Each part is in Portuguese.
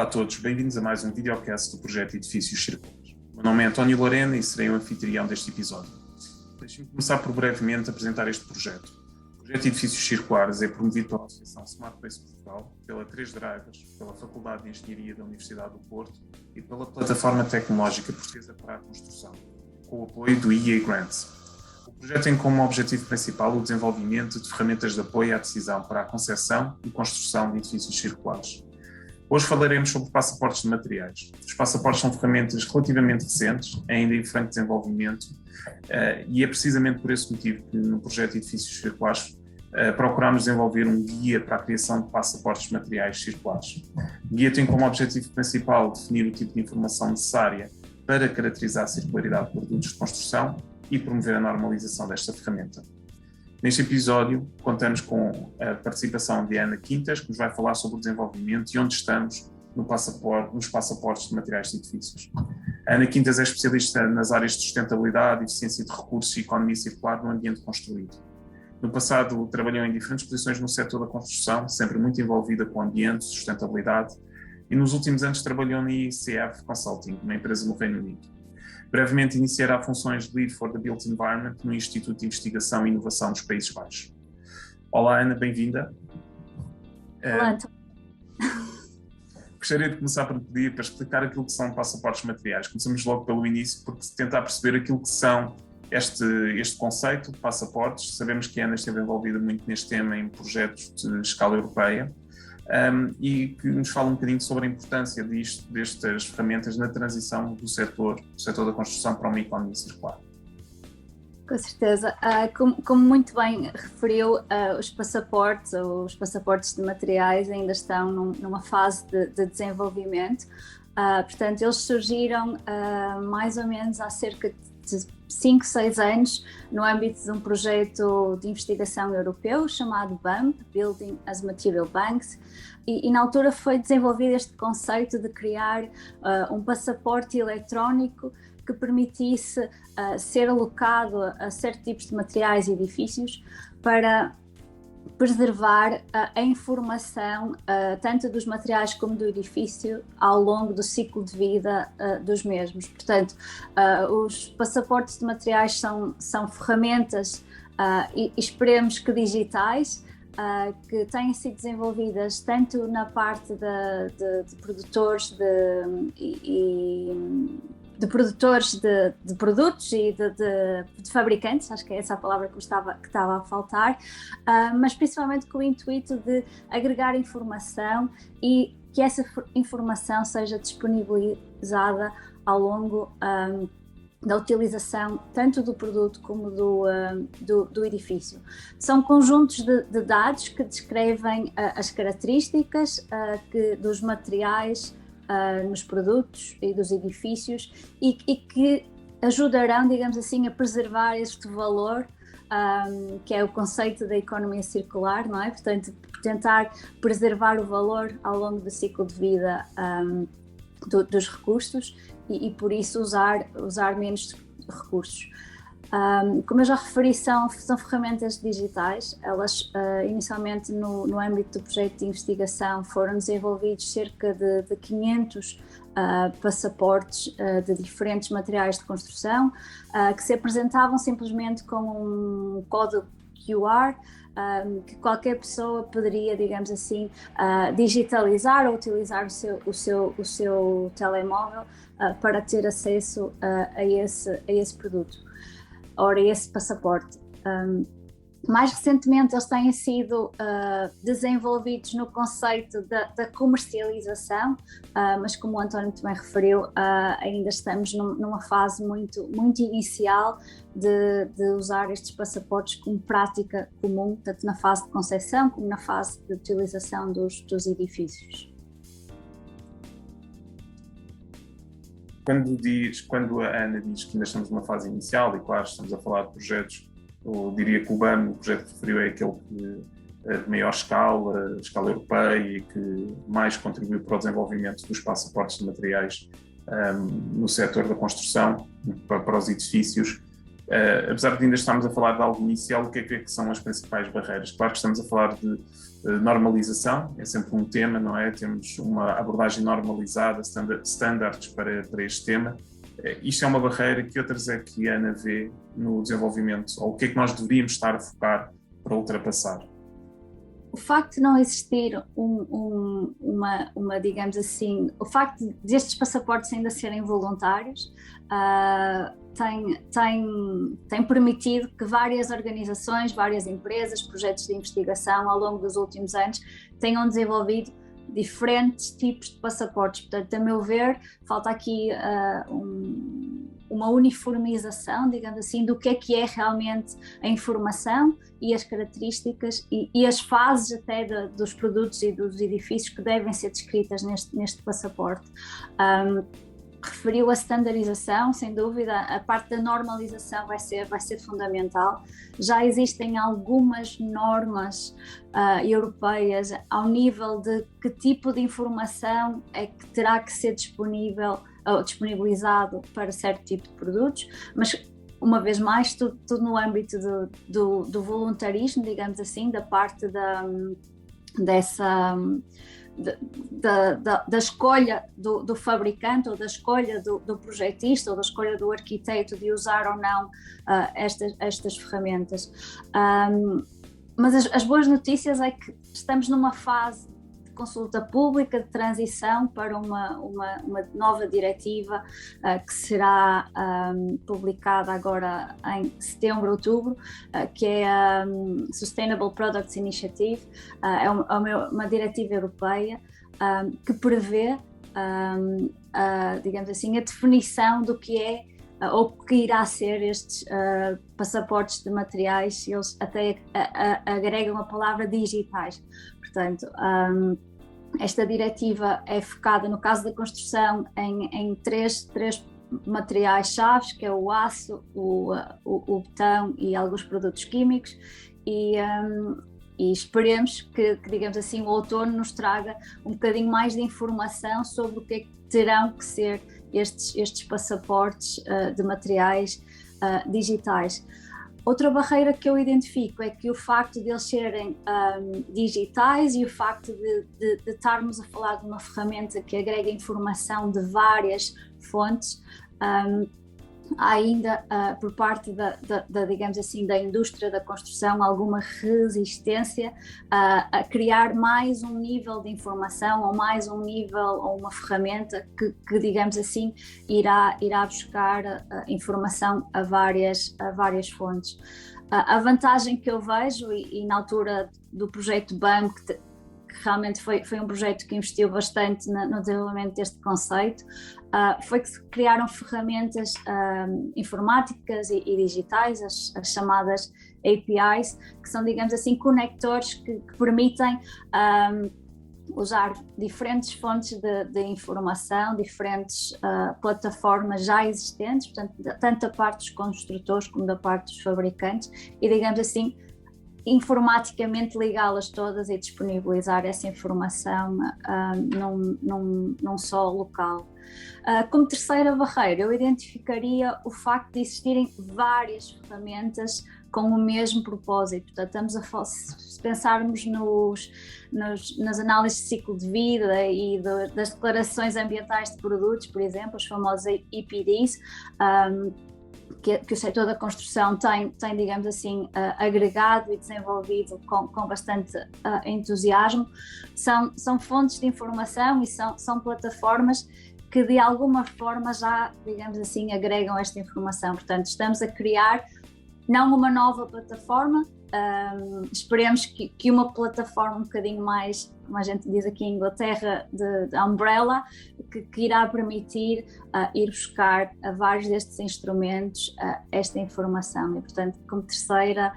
a todos, bem-vindos a mais um videocast do projeto Edifícios Circulares. O meu nome é António Lorena e serei o anfitrião deste episódio. Deixem-me começar por brevemente apresentar este projeto. O projeto Edifícios Circulares é promovido pela Associação Smart Place Portugal, pela 3 Drivers, pela Faculdade de Engenharia da Universidade do Porto e pela Plataforma Tecnológica Portuguesa para a Construção, com o apoio do EA Grants. O projeto tem como objetivo principal o desenvolvimento de ferramentas de apoio à decisão para a concepção e construção de edifícios circulares. Hoje falaremos sobre passaportes de materiais. Os passaportes são ferramentas relativamente recentes, ainda em franco desenvolvimento, e é precisamente por esse motivo que no projeto Edifícios Circulares procuramos desenvolver um guia para a criação de passaportes de materiais circulares. O guia tem como objetivo principal definir o tipo de informação necessária para caracterizar a circularidade de produtos de construção e promover a normalização desta ferramenta. Neste episódio, contamos com a participação de Ana Quintas, que nos vai falar sobre o desenvolvimento e onde estamos nos passaportes de materiais de edifícios. A Ana Quintas é especialista nas áreas de sustentabilidade, eficiência de recursos e economia circular no ambiente construído. No passado, trabalhou em diferentes posições no setor da construção, sempre muito envolvida com o ambiente, sustentabilidade, e nos últimos anos trabalhou na ICF Consulting, uma empresa no Reino Unido. Brevemente iniciará funções de Lead for the Built Environment no Instituto de Investigação e Inovação dos Países Baixos. Olá, Ana, bem-vinda. Olá, Gostaria de começar por pedir para explicar aquilo que são passaportes materiais. Começamos logo pelo início, porque tentar perceber aquilo que são este conceito de passaportes. Sabemos que a Ana esteve envolvida muito neste tema em projetos de escala europeia. E que nos fala um bocadinho sobre a importância destas ferramentas na transição do setor da construção para uma economia circular. Com certeza. Como muito bem referiu, os passaportes de materiais ainda estão numa fase de desenvolvimento. Portanto, eles surgiram mais ou menos há cerca de 5, 6 anos no âmbito de um projeto de investigação europeu chamado BAMP, Building as Material Banks, e na altura foi desenvolvido este conceito de criar um passaporte eletrónico que permitisse ser alocado a certos tipos de materiais e edifícios para preservar a informação tanto dos materiais como do edifício ao longo do ciclo de vida dos mesmos. Portanto, os passaportes de materiais são ferramentas e esperemos que digitais, que têm sido desenvolvidas tanto na parte de produtores de produtos e de fabricantes, acho que é essa a palavra que estava a faltar, mas principalmente com o intuito de agregar informação e que essa informação seja disponibilizada ao longo da utilização tanto do produto como do edifício. São conjuntos de dados que descrevem as características dos materiais nos produtos e dos edifícios e que ajudarão, digamos assim, a preservar este valor, que é o conceito da economia circular, não é? Portanto, tentar preservar o valor ao longo do ciclo de vida dos recursos e por isso usar menos recursos. Como eu já referi, são ferramentas digitais. Elas inicialmente no âmbito do projeto de investigação foram desenvolvidos cerca de 500 passaportes de diferentes materiais de construção que se apresentavam simplesmente com um código QR que qualquer pessoa poderia, digamos assim, digitalizar ou utilizar o seu telemóvel para ter acesso a esse produto. Ora, esse passaporte. Mais recentemente eles têm sido desenvolvidos no conceito da comercialização, mas como o António também referiu, ainda estamos numa fase muito, muito inicial de usar estes passaportes como prática comum, tanto na fase de concepção como na fase de utilização dos edifícios. Quando a Ana diz que ainda estamos numa fase inicial, e claro, estamos a falar de projetos, eu diria que o BAM, o projeto que referiu, é aquele de maior escala europeia e que mais contribuiu para o desenvolvimento dos passaportes de materiais no setor da construção, para os edifícios. Apesar de ainda estarmos a falar de algo inicial, o que é que são as principais barreiras? Claro que estamos a falar de normalização, é sempre um tema, não é? Temos uma abordagem normalizada, standards para este tema. Isto é uma barreira. Que outras é que a Ana vê no desenvolvimento, ou o que é que nós deveríamos estar a focar para ultrapassar? O facto de não existir digamos assim, o facto destes passaportes ainda serem voluntários tem permitido que várias organizações, várias empresas, projetos de investigação ao longo dos últimos anos tenham desenvolvido diferentes tipos de passaportes. Portanto, a meu ver, falta aqui uma uniformização, digamos assim, do que é realmente a informação e as características e as fases até dos produtos e dos edifícios que devem ser descritas neste passaporte. Referiu a standardização, sem dúvida, a parte da normalização vai ser fundamental. Já existem algumas normas europeias ao nível de que tipo de informação é que terá que ser disponibilizado para certo tipo de produtos, mas uma vez mais tudo no âmbito do voluntarismo, digamos assim, da parte da escolha do fabricante, ou da escolha do projetista, ou da escolha do arquiteto de usar ou não estas ferramentas. Mas as boas notícias é que estamos numa fase de consulta pública, de transição para uma nova diretiva que será publicada agora em setembro, outubro, que é a Sustainable Products Initiative. É uma diretiva europeia que prevê, digamos assim, a definição do que é ou que irá ser estes passaportes de materiais. Eles até agregam a palavra digitais. Portanto, esta diretiva é focada, no caso da construção, em três materiais-chave, que é o aço, o betão e alguns produtos químicos, e esperemos que, digamos assim, o outono nos traga um bocadinho mais de informação sobre o que é que terão que ser estes passaportes de materiais digitais. Outra barreira que eu identifico é que o facto de eles serem digitais e o facto de estarmos a falar de uma ferramenta que agrega informação de várias fontes, há ainda, por parte digamos assim, da indústria da construção, alguma resistência a criar mais um nível de informação, ou mais um nível, ou uma ferramenta que digamos assim, irá buscar informação a várias fontes. A vantagem que eu vejo, e na altura do projeto BAM, que realmente foi um projeto que investiu bastante no desenvolvimento deste conceito, foi que se criaram ferramentas informáticas e digitais, as chamadas APIs, que são, digamos assim, conectores que permitem usar diferentes fontes de informação, diferentes plataformas já existentes, portanto, tanto da parte dos construtores como da parte dos fabricantes, e, digamos assim, informaticamente ligá-las todas e disponibilizar essa informação num só local. Como terceira barreira, eu identificaria o facto de existirem várias ferramentas com o mesmo propósito. Portanto, se pensarmos nas análises de ciclo de vida e das declarações ambientais de produtos, por exemplo, os famosos EPDs, que o setor da construção tem, digamos assim, agregado e desenvolvido com bastante entusiasmo, são fontes de informação e são plataformas que de alguma forma já, digamos assim, agregam esta informação. Portanto, estamos a criar não uma nova plataforma, esperemos que uma plataforma um bocadinho mais, como a gente diz aqui em Inglaterra, de umbrella, que irá permitir ir buscar a vários destes instrumentos esta informação. E, portanto, como terceira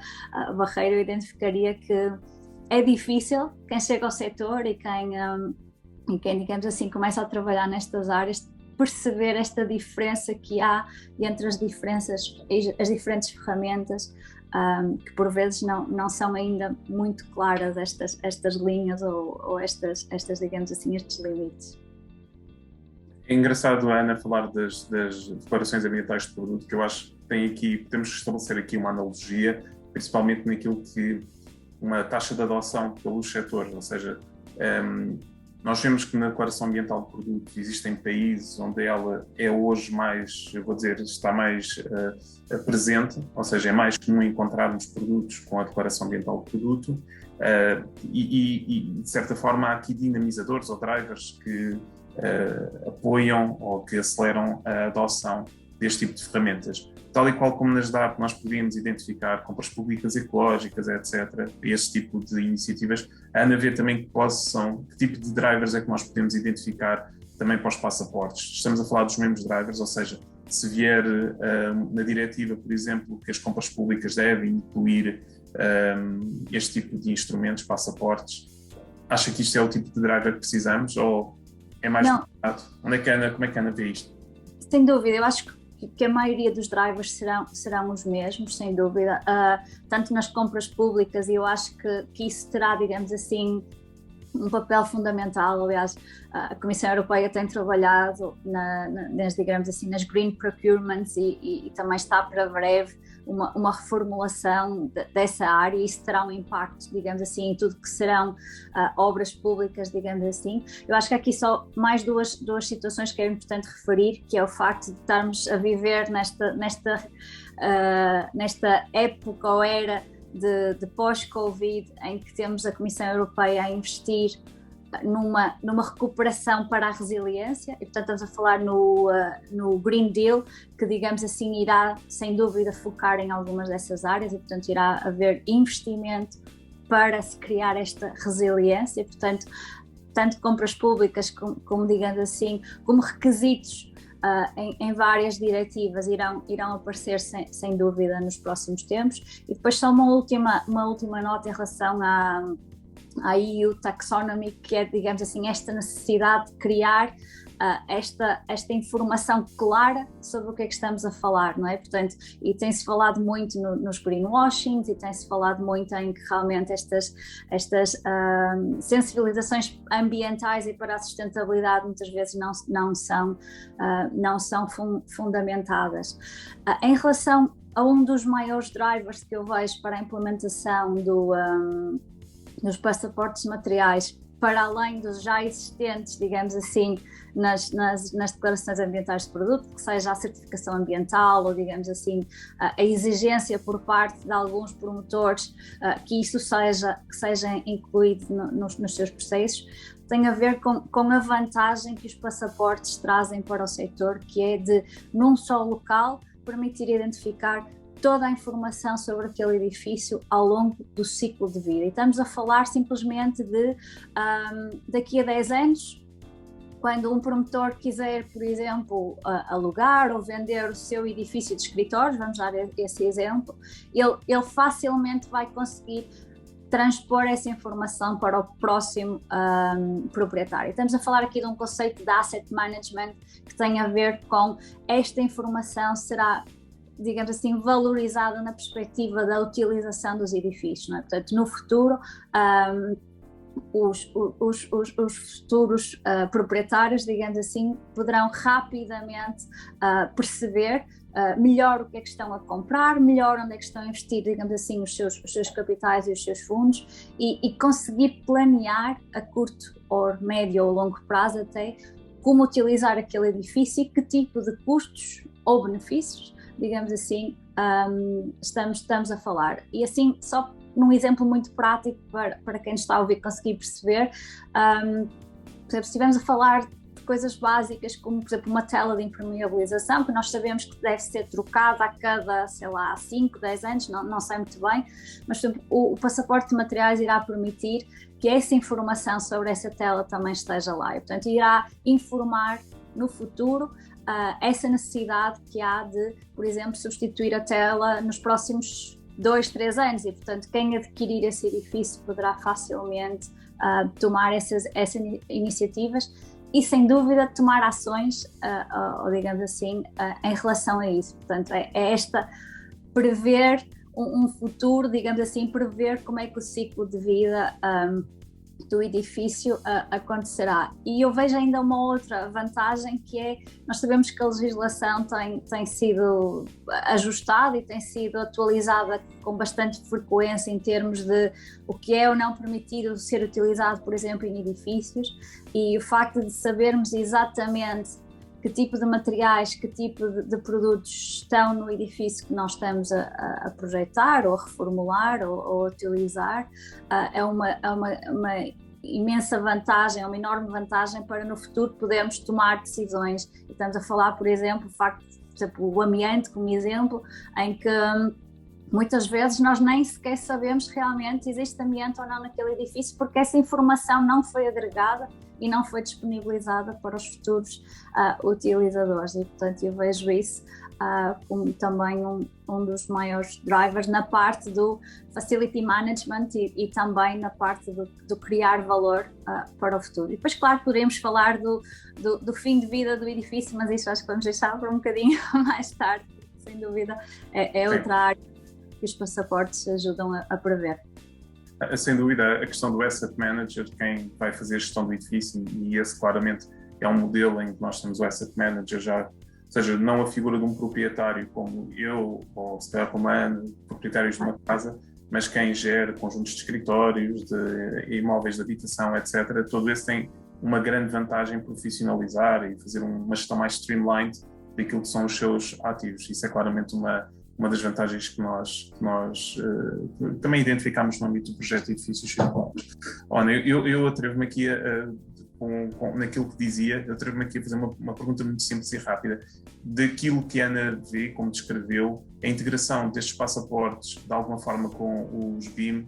barreira, eu identificaria que é difícil quem chega ao setor e quem, digamos assim, começa a trabalhar nestas áreas, perceber esta diferença que há entre as diferentes ferramentas, que por vezes não são ainda muito claras estas linhas ou estas, digamos assim, estes limites. É engraçado a Ana falar das declarações ambientais de produto, que eu acho que temos que estabelecer aqui uma analogia, principalmente naquilo que uma taxa de adoção pelos setores, ou seja, nós vemos que na declaração ambiental de produto existem países onde ela é hoje mais, eu vou dizer, está mais presente, ou seja, é mais comum encontrarmos produtos com a declaração ambiental de produto e de certa forma há aqui dinamizadores ou drivers que apoiam ou que aceleram a adoção deste tipo de ferramentas. Tal e qual como nas DAP nós poderíamos identificar compras públicas ecológicas, etc., esse tipo de iniciativas, a Ana vê também que tipo de drivers é que nós podemos identificar também para os passaportes. Estamos a falar dos mesmos drivers, ou seja, se vier na diretiva, por exemplo, que as compras públicas devem incluir este tipo de instrumentos, passaportes, acha que isto é o tipo de driver que precisamos ou é mais complicado? Como é que a Ana vê isto? Sem dúvida, eu acho que a maioria dos drivers serão os mesmos, sem dúvida, tanto nas compras públicas, e eu acho que isso terá, digamos assim, um papel fundamental. Aliás, a Comissão Europeia tem trabalhado digamos assim, nas green procurements e também está para breve uma reformulação dessa área, e isso terá um impacto, digamos assim, em tudo que serão obras públicas, digamos assim. Eu acho que há aqui só mais duas situações que é importante referir, que é o facto de estarmos a viver nesta época ou era de pós-Covid, em que temos a Comissão Europeia a investir numa recuperação para a resiliência, e portanto estamos a falar no Green Deal, que digamos assim irá sem dúvida focar em algumas dessas áreas, e portanto irá haver investimento para se criar esta resiliência, portanto tanto compras públicas como digamos assim, como requisitos em várias diretivas irão aparecer sem dúvida nos próximos tempos. E depois só uma última nota em relação à EU Taxonomy, que é, digamos assim, esta necessidade de criar esta informação clara sobre o que é que estamos a falar, não é? Portanto, e tem-se falado muito nos greenwashings, e tem-se falado muito em que realmente estas sensibilizações ambientais e para a sustentabilidade muitas vezes não são fundamentadas. Em relação a um dos maiores drivers que eu vejo para a implementação dos passaportes materiais, para além dos já existentes, digamos assim, nas declarações ambientais de produto, que seja a certificação ambiental ou, digamos assim, a exigência por parte de alguns promotores que isso seja incluído nos seus processos, tem a ver com a vantagem que os passaportes trazem para o setor, que é de, num só local, permitir identificar toda a informação sobre aquele edifício ao longo do ciclo de vida. E estamos a falar simplesmente de daqui a 10 anos, quando um promotor quiser, por exemplo, alugar ou vender o seu edifício de escritórios, vamos dar esse exemplo, ele facilmente vai conseguir transpor essa informação para o próximo proprietário. Estamos a falar aqui de um conceito de asset management que tem a ver com esta informação será, digamos assim, valorizada na perspectiva da utilização dos edifícios, não é? Portanto, no futuro, os futuros proprietários, digamos assim, poderão rapidamente perceber melhor o que é que estão a comprar, melhor onde é que estão a investir, digamos assim, os seus capitais e os seus fundos, e conseguir planear a curto, ou médio ou longo prazo até, como utilizar aquele edifício e que tipo de custos ou benefícios, digamos assim, estamos a falar. E assim, só num exemplo muito prático para quem está a ouvir conseguir perceber, por exemplo, se estivermos a falar de coisas básicas como, por exemplo, uma tela de impermeabilização, que nós sabemos que deve ser trocada a cada, sei lá, 5, 10 anos, não sei muito bem, mas por exemplo, o passaporte de materiais irá permitir que essa informação sobre essa tela também esteja lá, e portanto irá informar no futuro essa necessidade que há de, por exemplo, substituir a tela nos próximos 2, 3 anos, e portanto quem adquirir esse edifício poderá facilmente tomar essas iniciativas e sem dúvida tomar ações, ou digamos assim, em relação a isso. Portanto é esta prever um futuro, digamos assim, prever como é que o ciclo de vida do edifício acontecerá. E eu vejo ainda uma outra vantagem, que é, nós sabemos que a legislação tem sido ajustada e tem sido atualizada com bastante frequência em termos de o que é ou não permitido ser utilizado, por exemplo, em edifícios, e o facto de sabermos exatamente que tipo de materiais, que tipo de produtos estão no edifício que nós estamos a projetar ou a reformular ou a utilizar, é uma imensa vantagem, é uma enorme vantagem para no futuro podermos tomar decisões. E estamos a falar, por exemplo, o facto de, por exemplo, o ambiente como exemplo, em que muitas vezes nós nem sequer sabemos realmente se existe ambiente ou não naquele edifício, porque essa informação não foi agregada e não foi disponibilizada para os futuros utilizadores. E, portanto, eu vejo isso como também um dos maiores drivers na parte do facility management e também na parte do criar valor para o futuro. E depois, claro, podemos falar do fim de vida do edifício, mas isso acho que vamos deixar para um bocadinho mais tarde. Sem dúvida, é outra área que os passaportes ajudam a prever. Sem dúvida, a questão do asset manager, quem vai fazer a gestão do edifício, e esse claramente é um modelo em que nós temos o asset manager já, ou seja, não a figura de um proprietário como eu, ou se calhar como a Ana, proprietários de uma casa, mas quem gera conjuntos de escritórios, de imóveis de habitação, etc. Todo esse tem uma grande vantagem em profissionalizar e fazer uma gestão mais streamlined daquilo que são os seus ativos. Isso é claramente uma das vantagens que nós também identificámos no âmbito do projeto de edifícios circulares. Ana, eu atrevo-me aqui naquilo que dizia, eu atrevo-me aqui a fazer uma pergunta muito simples e rápida. Daquilo que a Ana vê, como descreveu, a integração destes passaportes, de alguma forma, com os BIM,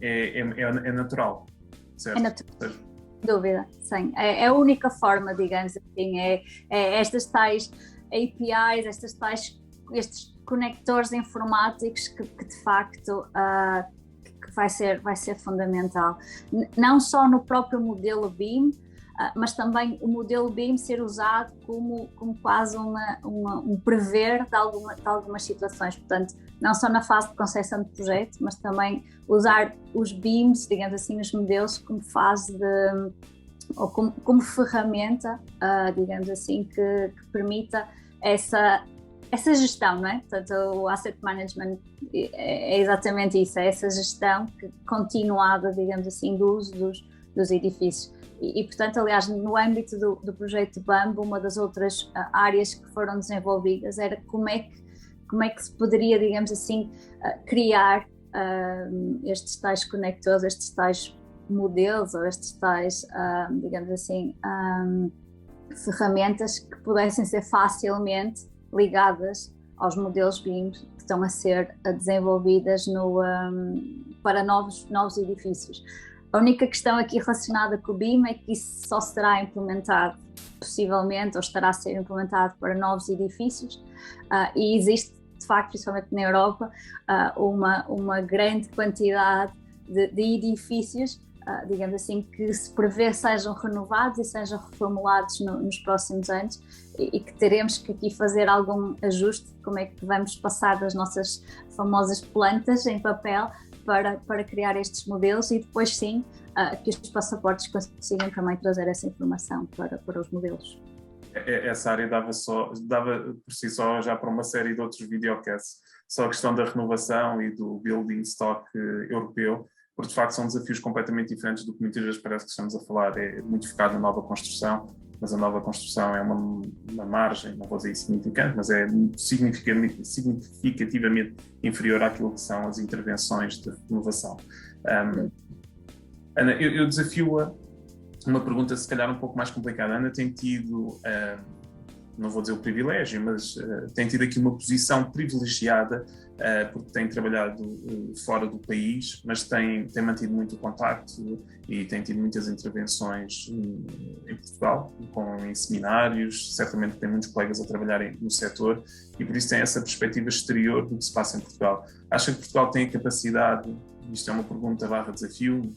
é natural, certo? É natural. Sem dúvida, sim. É a única forma, digamos assim, é estas tais APIs, estes conectores informáticos que de facto que vai ser fundamental. Não só no próprio modelo BIM, mas também o modelo BIM ser usado como quase um prever de algumas situações. Portanto, não só na fase de concepção de projeto, mas também usar os BIMs, digamos assim, os modelos como fase ou como ferramenta, digamos assim, que permita essa gestão, não é? Portanto, o asset management é exatamente isso, é essa gestão continuada, digamos assim, do uso dos edifícios. E, portanto, aliás, no âmbito do projeto Bambo, uma das outras áreas que foram desenvolvidas era como é que se poderia, digamos assim, criar estes tais conectores, estes tais modelos ou estes tais, digamos assim, ferramentas que pudessem ser facilmente ligadas aos modelos BIM que estão a ser desenvolvidas para novos edifícios. A única questão aqui relacionada com o BIM é que isso só será implementado, possivelmente, ou estará a ser implementado para novos edifícios, e existe, de facto, principalmente na Europa, uma grande quantidade de edifícios, digamos assim, que se prevê sejam renovados e sejam reformulados nos próximos anos, e que teremos que aqui fazer algum ajuste, como é que vamos passar das nossas famosas plantas em papel para criar estes modelos, e depois sim que os passaportes consigam também trazer essa informação para os modelos. Essa área dava por si só já para uma série de outros videocasts, só a questão da renovação e do building stock europeu, porque de facto são desafios completamente diferentes do que muitas vezes parece que estamos a falar. É muito focado na nova construção, mas a nova construção é uma margem, não vou dizer insignificante, mas é significativamente inferior àquilo que são as intervenções de renovação. Ana, eu desafio-a uma pergunta se calhar um pouco mais complicada. A Ana tem tido, não vou dizer o privilégio, mas tem tido aqui uma posição privilegiada, porque tem trabalhado fora do país, mas tem mantido muito o contacto e tem tido muitas intervenções em Portugal, em seminários, certamente tem muitos colegas a trabalharem no setor, e por isso tem essa perspectiva exterior do que se passa em Portugal. Acha que Portugal tem a capacidade, isto é uma pergunta /desafio,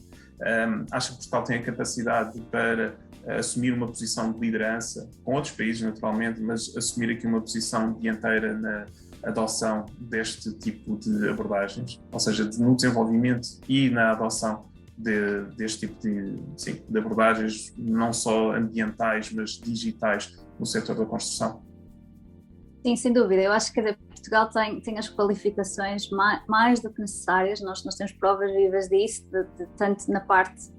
acha que Portugal tem a capacidade para assumir uma posição de liderança, com outros países naturalmente, mas assumir aqui uma posição dianteira na adoção deste tipo de abordagens, ou seja, no desenvolvimento e na adoção deste tipo de abordagens, não só ambientais, mas digitais no setor da construção? Sim, sem dúvida. Eu acho que Portugal tem as qualificações mais do que necessárias. Nós temos provas vivas disso, tanto na parte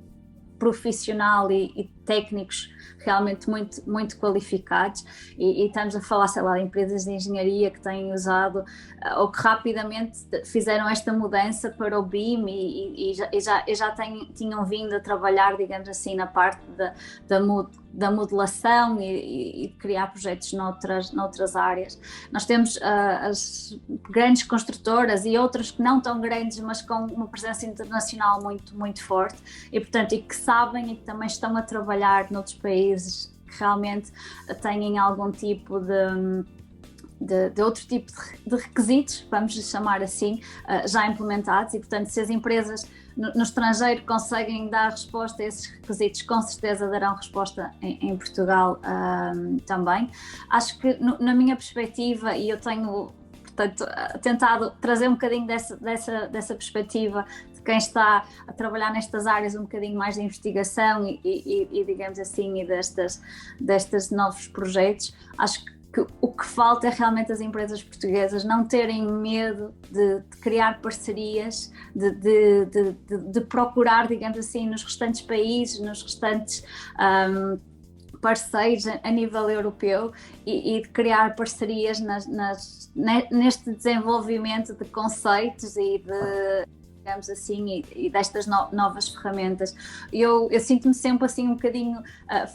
profissional e técnicos realmente muito qualificados, e estamos a falar, sei lá, de empresas de engenharia que têm usado ou que rapidamente fizeram esta mudança para o BIM e já tinham vindo a trabalhar, digamos assim, na parte da modelação e de criar projetos noutras áreas. Nós temos as grandes construtoras e outras que não tão grandes, mas com uma presença internacional muito forte, e portanto, e que sabem e que também estão a trabalhar noutros países que realmente têm algum tipo de outro tipo de requisitos, vamos chamar assim, já implementados, e portanto, se as empresas no estrangeiro conseguem dar resposta a esses requisitos, com certeza darão resposta em Portugal também. Acho que na minha perspectiva, e eu tenho, portanto, tentado trazer um bocadinho dessa perspectiva de quem está a trabalhar nestas áreas, um bocadinho mais de investigação e digamos assim, e destes novos projetos. Acho que o que falta é realmente as empresas portuguesas não terem medo de criar parcerias, de procurar, digamos assim, nos restantes países, nos restantes parceiros a nível europeu, e de criar parcerias neste desenvolvimento de conceitos e digamos assim, e destas novas ferramentas. Eu sinto-me sempre assim um bocadinho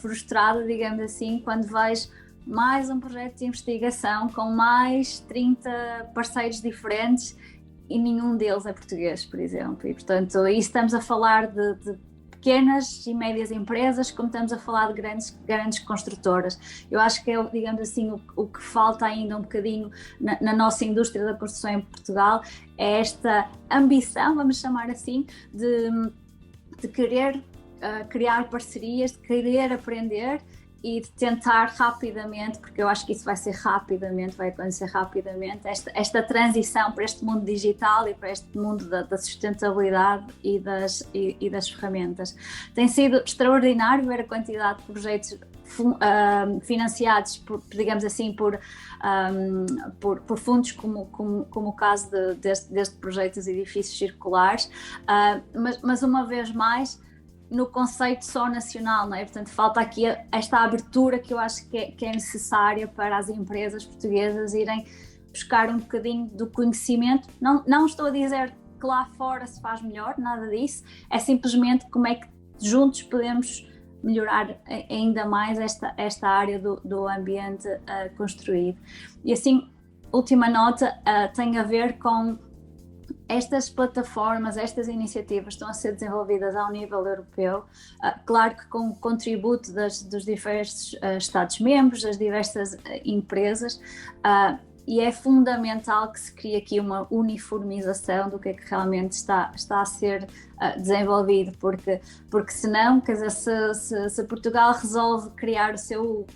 frustrada, digamos assim, quando vejo mais um projeto de investigação com mais 30 parceiros diferentes e nenhum deles é português, por exemplo. E, portanto, aí estamos a falar de pequenas e médias empresas, como estamos a falar de grandes construtoras. Eu acho que é, digamos assim, o que falta ainda um bocadinho na nossa indústria da construção em Portugal, é esta ambição, vamos chamar assim, de querer criar parcerias, de querer aprender e de tentar rapidamente, porque eu acho que isso vai acontecer rapidamente, esta transição para este mundo digital e para este mundo da sustentabilidade e das ferramentas. Tem sido extraordinário ver a quantidade de projetos financiados, digamos assim, por fundos como o caso deste projeto dos edifícios circulares, mas uma vez mais, no conceito só nacional, não é? Portanto, falta aqui esta abertura que eu acho que é necessária para as empresas portuguesas irem buscar um bocadinho do conhecimento. Não estou a dizer que lá fora se faz melhor, nada disso, é simplesmente como é que juntos podemos melhorar ainda mais esta área do ambiente construído. E assim, última nota, tem a ver com estas plataformas, estas iniciativas estão a ser desenvolvidas ao nível europeu, claro que com o contributo dos diversos Estados-membros, das diversas empresas, e é fundamental que se crie aqui uma uniformização do que é que realmente está a ser desenvolvido, porque senão, quer dizer, se Portugal resolve criar o seu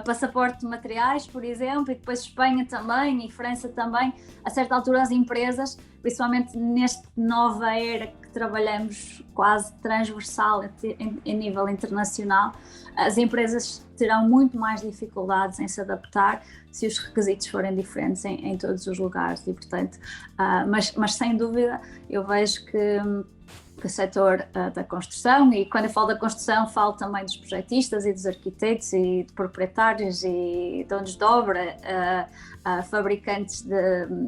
passaporte de materiais, por exemplo, e depois Espanha também e França também, a certa altura as empresas, principalmente nesta nova era que trabalhamos quase transversal em nível internacional, as empresas terão muito mais dificuldades em se adaptar se os requisitos forem diferentes em todos os lugares, e portanto, mas sem dúvida eu vejo que o setor da construção, e quando eu falo da construção falo também dos projetistas e dos arquitetos e de proprietários e donos de obra, fabricantes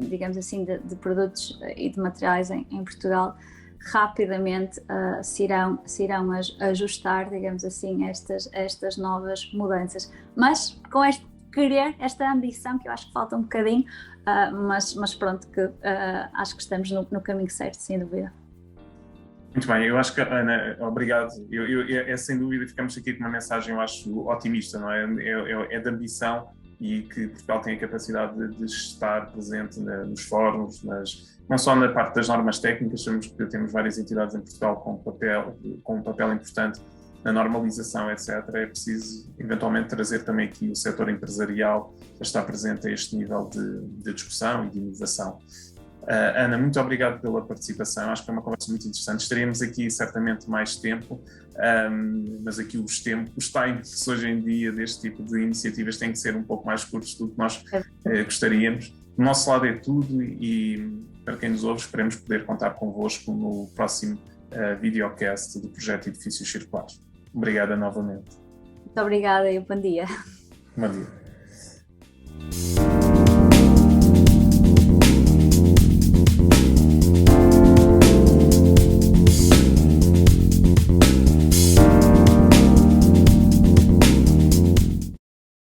digamos assim, de produtos e de materiais em Portugal, rapidamente se irão ajustar, digamos assim, estas novas mudanças, mas com esta ambição que eu acho que falta um bocadinho, mas pronto, que acho que estamos no caminho certo, sem dúvida. Muito bem, eu acho que, Ana, obrigado. É sem dúvida, ficamos aqui com uma mensagem, eu acho, otimista, não é? É de ambição, e que Portugal tem a capacidade de estar presente nos fóruns, não só na parte das normas técnicas, sabemos que temos várias entidades em Portugal com um papel importante na normalização, etc. É preciso, eventualmente, trazer também aqui o setor empresarial a estar presente a este nível de discussão e de inovação. Ana, muito obrigado pela participação, acho que é uma conversa muito interessante. Estaríamos aqui certamente mais tempo, mas aqui os times hoje em dia deste tipo de iniciativas têm que ser um pouco mais curtos do que nós gostaríamos. Do nosso lado é tudo e para quem nos ouve, esperemos poder contar convosco no próximo videocast do projeto Edifícios Circulares. Obrigada novamente. Muito obrigada e bom dia. Bom dia.